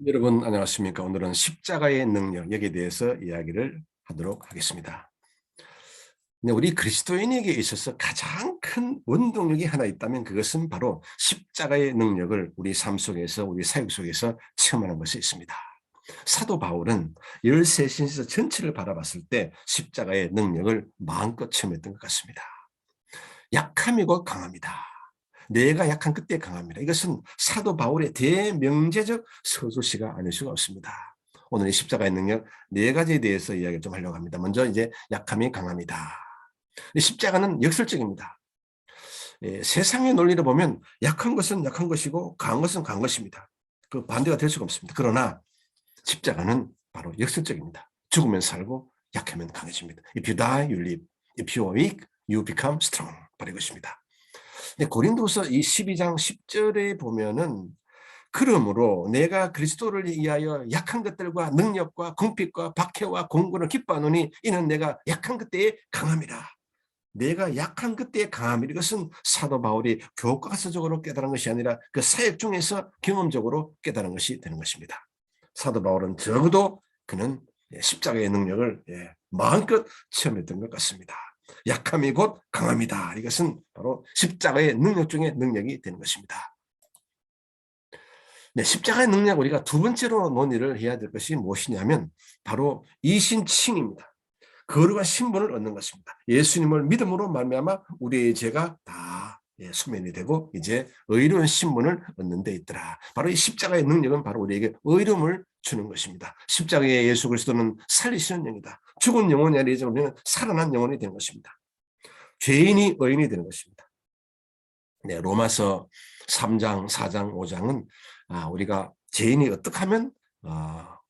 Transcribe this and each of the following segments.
여러분 안녕하십니까? 오늘은 십자가의 능력 여기에 대해서 이야기를 하도록 하겠습니다. 네, 우리 그리스도인에게 있어서 가장 큰 원동력이 하나 있다면 그것은 바로 십자가의 능력을 우리 삶 속에서 우리 사역 속에서 체험하는 것이 있습니다. 사도 바울은 13신에서 전체를 바라봤을 때 십자가의 능력을 마음껏 체험했던 것 같습니다. 약함이고 강합니다. 내가 약한 그때 강합니다. 이것은 사도 바울의 대명제적 서술시가 아닐 수가 없습니다. 오늘 이 십자가의 능력 네 가지에 대해서 이야기를 좀 하려고 합니다. 먼저 이제 약함이 강합니다. 십자가는 역설적입니다. 세상의 논리를 보면 약한 것은 약한 것이고 강한 것은 강한 것입니다. 그 반대가 될 수가 없습니다. 그러나 십자가는 바로 역설적입니다. 죽으면 살고 약하면 강해집니다. If you die, you live. If you are weak, you become strong. 바로 이것입니다. 고린도서 이 12장 10절에 보면은 그러므로 내가 그리스도를 위하여 약한 것들과 능력과 궁핍과 박해와 공고를 기뻐하노니 이는 내가 약한 그때에 강함이라. 내가 약한 그때의 강함, 이것은 사도 바울이 교과서적으로 깨달은 것이 아니라 그 사역 중에서 경험적으로 깨달은 것이 되는 것입니다. 사도 바울은 적어도 그는 십자가의 능력을 마음껏 체험했던 것 같습니다. 약함이 곧 강함이다. 이것은 바로 십자가의 능력 중에 능력이 되는 것입니다. 네, 십자가의 능력 우리가 두 번째로 논의를 해야 될 것이 무엇이냐면 바로 이신칭입니다. 거룩한 신분을 얻는 것입니다. 예수님을 믿음으로 말미암아 우리의 죄가 다 소멸이 되고 이제 의로운 신분을 얻는 데 있더라. 바로 이 십자가의 능력은 바로 우리에게 의로움을 주는 것입니다. 십자가의 예수 그리스도는 살리시는 영이다. 죽은 영혼이 아니라 우리는 살아난 영혼이 되는 것입니다. 죄인이 의인이 되는 것입니다. 네, 로마서 3장, 4장, 5장은 우리가 죄인이 어떻게 하면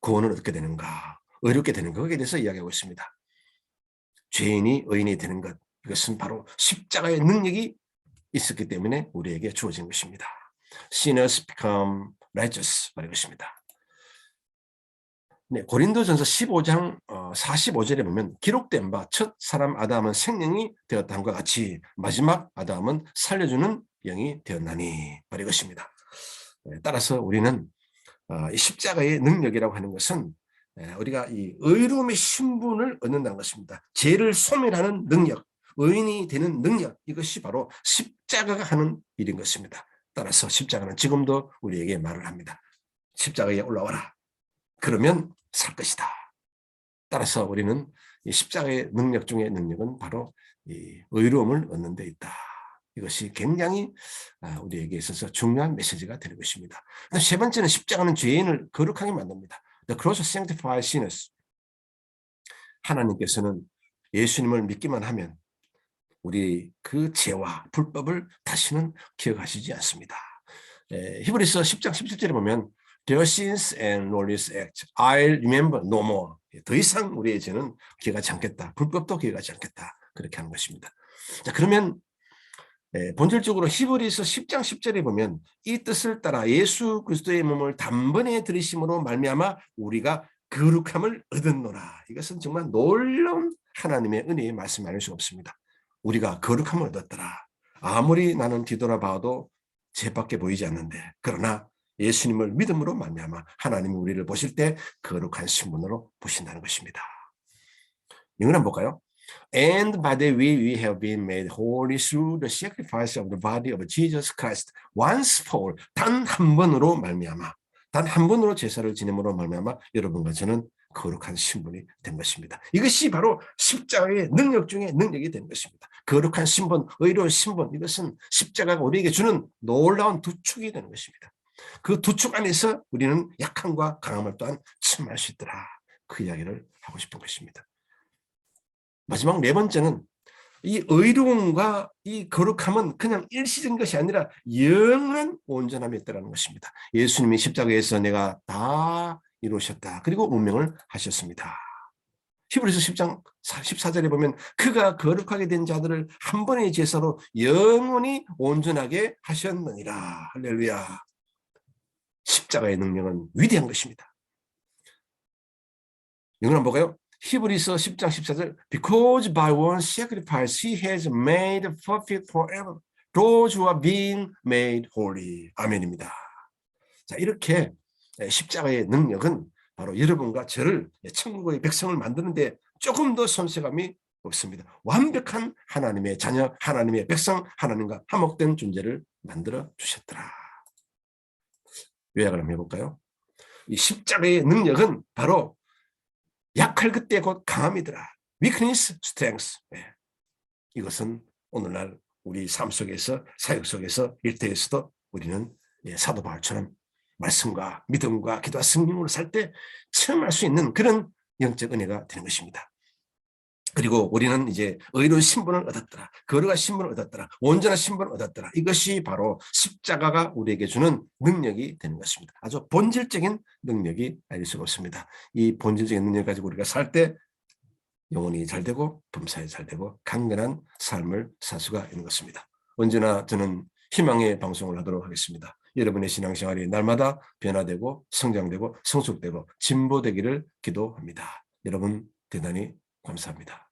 구원을 얻게 되는가, 의롭게 되는가, 거기에 대해서 이야기하고 있습니다. 죄인이 의인이 되는 것, 이것은 바로 십자가의 능력이 있었기 때문에 우리에게 주어진 것입니다. Sinners become righteous, 바로 이것입니다. 네, 고린도전서 15장 45절에 보면 기록된 바 첫 사람 아담은 생명이 되었다 함과 같이 마지막 아담은 살려주는 영이 되었나니, 바로 이것입니다. 따라서 우리는 이 십자가의 능력이라고 하는 것은 우리가 이 의로움의 신분을 얻는다는 것입니다. 죄를 소멸하는 능력, 의인이 되는 능력, 이것이 바로 십자가가 하는 일인 것입니다. 따라서 십자가는 지금도 우리에게 말을 합니다. 십자가에 올라와라. 그러면 살 것이다. 따라서 우리는 이 십자가의 능력 중의 능력은 바로 이 의로움을 얻는 데 있다. 이것이 굉장히 우리에게 있어서 중요한 메시지가 되는 것입니다. 세 번째는 십자가는 죄인을 거룩하게 만듭니다. The cross sanctifies sinners. 하나님께서는 예수님을 믿기만 하면 우리 그 죄와 불법을 다시는 기억하시지 않습니다. 히브리서 10장 17절에 보면 Their sins and lawless acts I'll remember no more. 더 이상 우리의 죄는 기억하지 않겠다. 불법도 기억하지 않겠다. 그렇게 하는 것입니다. 자, 그러면 본질적으로 히브리서 10장 10절에 보면 이 뜻을 따라 예수 그리스도의 몸을 단번에 들이심으로 말미암아 우리가 거룩함을 얻었노라. 이것은 정말 놀라운 하나님의 은혜의 말씀 아닐 수 없습니다. 우리가 거룩함을 얻었더라. 아무리 나는 뒤돌아봐도 죄밖에 보이지 않는데 그러나 예수님을 믿음으로 말미암아 하나님이 우리를 보실 때 거룩한 신분으로 보신다는 것입니다. 이걸 한번 볼까요? And by the way we have been made holy through the sacrifice of the body of Jesus Christ once for all. 단 한 번으로 말미암아, 단 한 번으로 제사를 지냄으로 말미암아 여러분과 저는 거룩한 신분이 된 것입니다. 이것이 바로 십자가의 능력 중에 능력이 된 것입니다. 거룩한 신분, 의로운 신분, 이것은 십자가가 우리에게 주는 놀라운 두 축이 되는 것입니다. 그 두 축 안에서 우리는 약함과 강함을 또한 체험할 수 있더라. 그 이야기를 하고 싶은 것입니다. 마지막 네 번째는 이 의로움과 이 거룩함은 그냥 일시적인 것이 아니라 영원한 온전함이 있다는 것입니다. 예수님이 십자가에서 내가 다 이루셨다. 그리고 운명을 하셨습니다. 히브리서 10장 14절에 보면 그가 거룩하게 된 자들을 한 번의 제사로 영원히 온전하게 하셨느니라. 할렐루야. 십자가의 능력은 위대한 것입니다. 이건 한번 볼까요? 히브리서 10장 14절 Because by one sacrifice he has made perfect forever those who are being made holy. 아멘입니다. 자, 이렇게 십자가의 능력은 바로 여러분과 저를 천국의 백성을 만드는데 조금 더 손색감이 없습니다. 완벽한 하나님의 자녀, 하나님의 백성, 하나님과 화목된 존재를 만들어 주셨더라. 요약을 한번 해볼까요? 이 십자가의 능력은 바로 약할 그때 곧 강함이더라. weakness, strength. 이것은 오늘날 우리 삶 속에서, 사역 속에서, 일터에서도 우리는 사도 바울처럼 말씀과 믿음과 기도와 성령으로 살 때 체험할 수 있는 그런 영적 은혜가 되는 것입니다. 그리고 우리는 이제 의로운 신분을 얻었더라. 거룩한 신분을 얻었더라. 온전한 신분을 얻었더라. 이것이 바로 십자가가 우리에게 주는 능력이 되는 것입니다. 아주 본질적인 능력이 아닐 수가 없습니다. 이 본질적인 능력 가지고 우리가 살 때 영혼이 잘 되고 범사에 잘 되고 강건한 삶을 살 수가 있는 것입니다. 언제나 저는 희망의 방송을 하도록 하겠습니다. 여러분의 신앙생활이 날마다 변화되고 성장되고 성숙되고 진보되기를 기도합니다. 여러분 대단히 감사합니다.